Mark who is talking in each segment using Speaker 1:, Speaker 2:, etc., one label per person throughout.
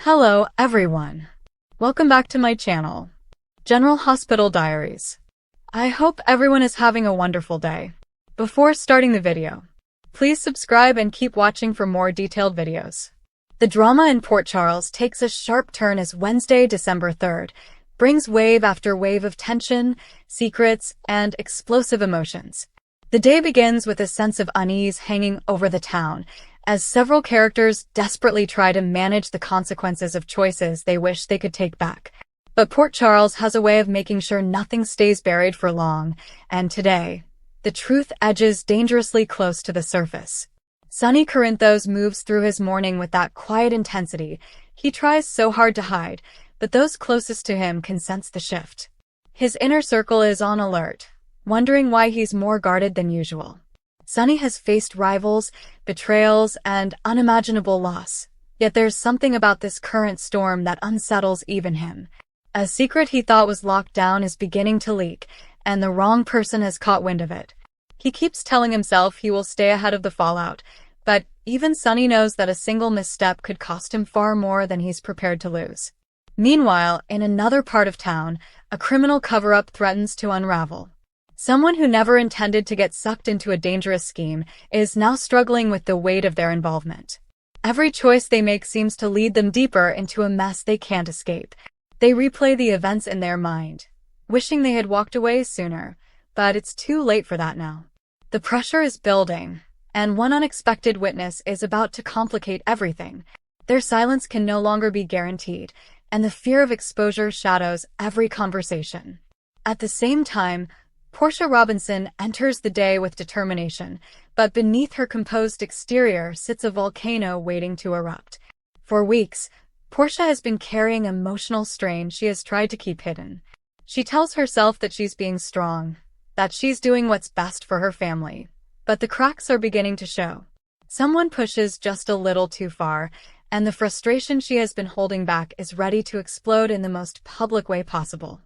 Speaker 1: Hello, everyone. Welcome back to my channel, General Hospital Diaries. I hope everyone is having a wonderful day. Before starting the video, please subscribe and keep watching for more detailed videos. The drama in Port Charles takes a sharp turn as Wednesday, December 3rd, brings wave after wave of tension, secrets, and explosive emotions. The day begins with a sense of unease hanging over the town, as several characters desperately try to manage the consequences of choices they wish they could take back. But Port Charles has a way of making sure nothing stays buried for long, and today, the truth edges dangerously close to the surface. Sonny Corinthos moves through his morning with that quiet intensity he tries so hard to hide, but those closest to him can sense the shift. His inner circle is on alert, wondering why he's more guarded than usual. Sonny has faced rivals, betrayals, and unimaginable loss. Yet there's something about this current storm that unsettles even him. A secret he thought was locked down is beginning to leak, and the wrong person has caught wind of it. He keeps telling himself he will stay ahead of the fallout, but even Sonny knows that a single misstep could cost him far more than he's prepared to lose. Meanwhile, in another part of town, a criminal cover-up threatens to unravel. Someone who never intended to get sucked into a dangerous scheme is now struggling with the weight of their involvement. Every choice they make seems to lead them deeper into a mess they can't escape. They replay the events in their mind, wishing they had walked away sooner, but it's too late for that now. The pressure is building, and one unexpected witness is about to complicate everything. Their silence can no longer be guaranteed, and the fear of exposure shadows every conversation. At the same time, Portia Robinson enters the day with determination, but beneath her composed exterior sits a volcano waiting to erupt. For weeks, Portia has been carrying emotional strain she has tried to keep hidden. She tells herself that she's being strong, that she's doing what's best for her family, but the cracks are beginning to show. Someone pushes just a little too far, and the frustration she has been holding back is ready to explode in the most public way possible.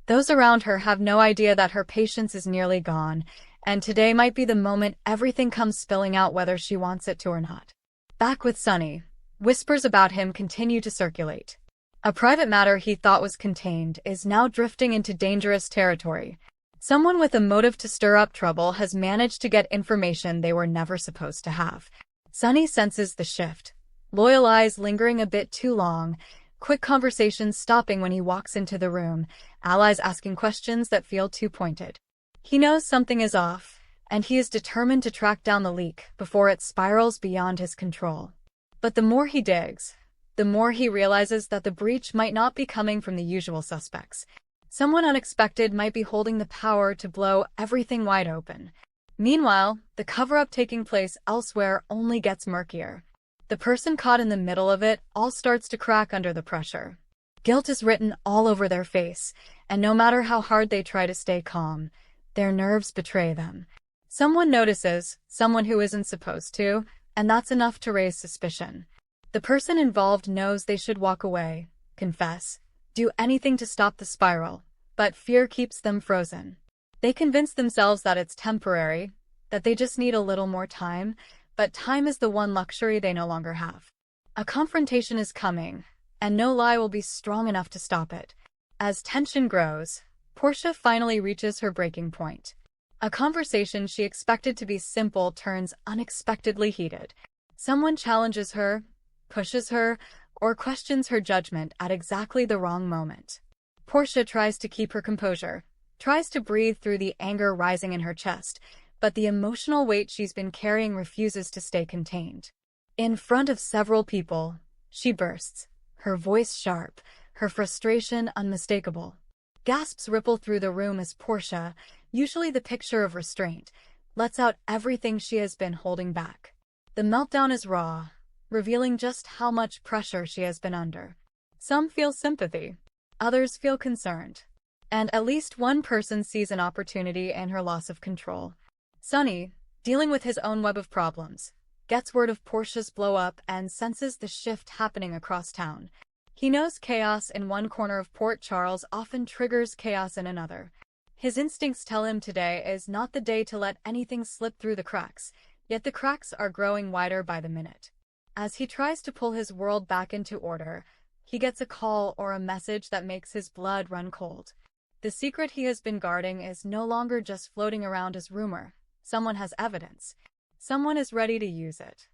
Speaker 1: Those around her have no idea that her patience is nearly gone, and today might be the moment everything comes spilling out whether she wants it to or not. Back with Sonny, whispers about him continue to circulate. A private matter he thought was contained is now drifting into dangerous territory. Someone with a motive to stir up trouble has managed to get information they were never supposed to have. Sonny senses the shift, loyal eyes lingering a bit too long, quick conversations stopping when he walks into the room, allies asking questions that feel too pointed. He knows something is off, and he is determined to track down the leak before it spirals beyond his control. But the more he digs, the more he realizes that the breach might not be coming from the usual suspects. Someone unexpected might be holding the power to blow everything wide open. Meanwhile, the cover-up taking place elsewhere only gets murkier. The person caught in the middle of it all starts to crack under the pressure. Guilt is written all over their face, and no matter how hard they try to stay calm, their nerves betray them. Someone notices, someone who isn't supposed to, and that's enough to raise suspicion. The person involved knows they should walk away, confess, do anything to stop the spiral, but fear keeps them frozen. They convince themselves that it's temporary, that they just need a little more time, but time is the one luxury they no longer have. A confrontation is coming, and no lie will be strong enough to stop it. As tension grows, Portia finally reaches her breaking point. A conversation she expected to be simple turns unexpectedly heated. Someone challenges her, pushes her, or questions her judgment at exactly the wrong moment. Portia tries to keep her composure, tries to breathe through the anger rising in her chest, but the emotional weight she's been carrying refuses to stay contained. In front of several people, she bursts, her voice sharp, her frustration unmistakable. Gasps ripple through the room as Portia, usually the picture of restraint, lets out everything she has been holding back. The meltdown is raw, revealing just how much pressure she has been under. Some feel sympathy, others feel concerned, and at least one person sees an opportunity in her loss of control. Sonny, dealing with his own web of problems, gets word of Portia's blow-up and senses the shift happening across town. He knows chaos in one corner of Port Charles often triggers chaos in another. His instincts tell him today is not the day to let anything slip through the cracks, yet the cracks are growing wider by the minute. As he tries to pull his world back into order, He gets a call or a message that makes his blood run cold. The secret he has been guarding is no longer just floating around as rumor. Someone has evidence. Someone is ready to use it.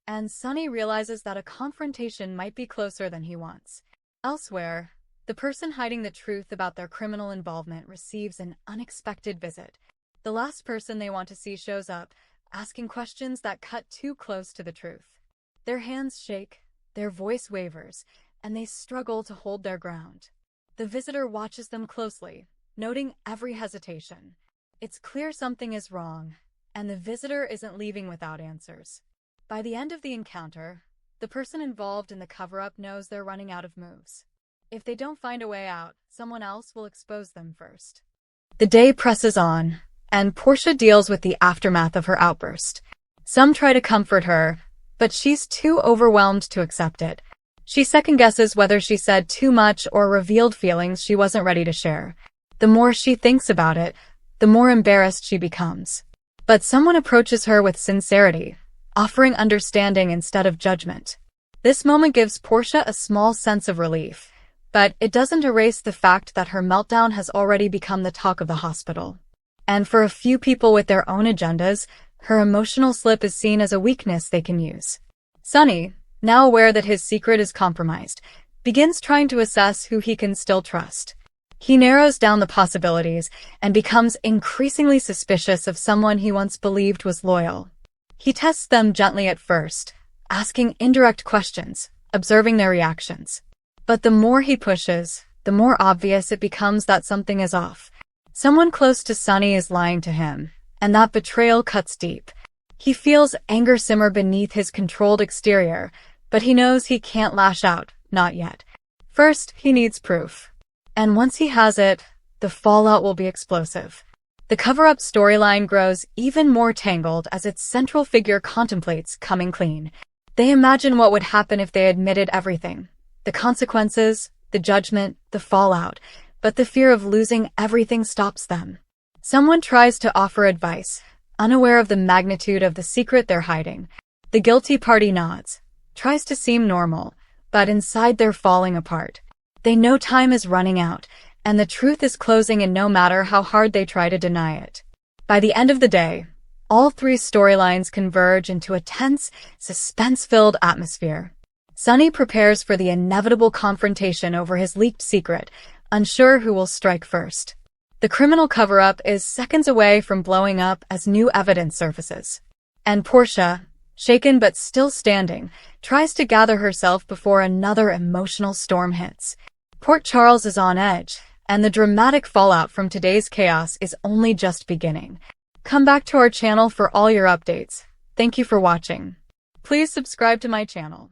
Speaker 1: And Sonny realizes that a confrontation might be closer than he wants. Elsewhere, the person hiding the truth about their criminal involvement receives an unexpected visit. The last person they want to see shows up, asking questions that cut too close to the truth. Their hands shake, their voice wavers, and they struggle to hold their ground. The visitor watches them closely, noting every hesitation. It's clear something is wrong, and the visitor isn't leaving without answers. By the end of the encounter, the person involved in the cover-up knows they're running out of moves. If they don't find a way out, someone else will expose them first. The day presses on, and Portia deals with the aftermath of her outburst. Some try to comfort her, but she's too overwhelmed to accept it. She second-guesses whether she said too much or revealed feelings she wasn't ready to share. The more she thinks about it, the more embarrassed she becomes. But someone approaches her with sincerity, offering understanding instead of judgment. This moment gives Portia a small sense of relief, but it doesn't erase the fact that her meltdown has already become the talk of the hospital. And for a few people with their own agendas, her emotional slip is seen as a weakness they can use. Sonny, now aware that his secret is compromised, begins trying to assess who he can still trust. He narrows down the possibilities and becomes increasingly suspicious of someone he once believed was loyal. He tests them gently at first, asking indirect questions, observing their reactions. But the more he pushes, the more obvious it becomes that something is off. Someone close to Sonny is lying to him, and that betrayal cuts deep. He feels anger simmer beneath his controlled exterior, but he knows he can't lash out, not yet. First, he needs proof. And once he has it, the fallout will be explosive. The cover-up storyline grows even more tangled as its central figure contemplates coming clean. They imagine what would happen if they admitted everything. The consequences, the judgment, the fallout, but the fear of losing everything stops them. Someone tries to offer advice, unaware of the magnitude of the secret they're hiding. The guilty party nods, tries to seem normal, but inside they're falling apart. They know time is running out, and the truth is closing in no matter how hard they try to deny it. By the end of the day, all three storylines converge into a tense, suspense-filled atmosphere. Sonny prepares for the inevitable confrontation over his leaked secret, unsure who will strike first. The criminal cover-up is seconds away from blowing up as new evidence surfaces. And Portia, shaken but still standing, tries to gather herself before another emotional storm hits. Port Charles is on edge, and the dramatic fallout from today's chaos is only just beginning. Come back to our channel for all your updates. Thank you for watching. Please subscribe to my channel.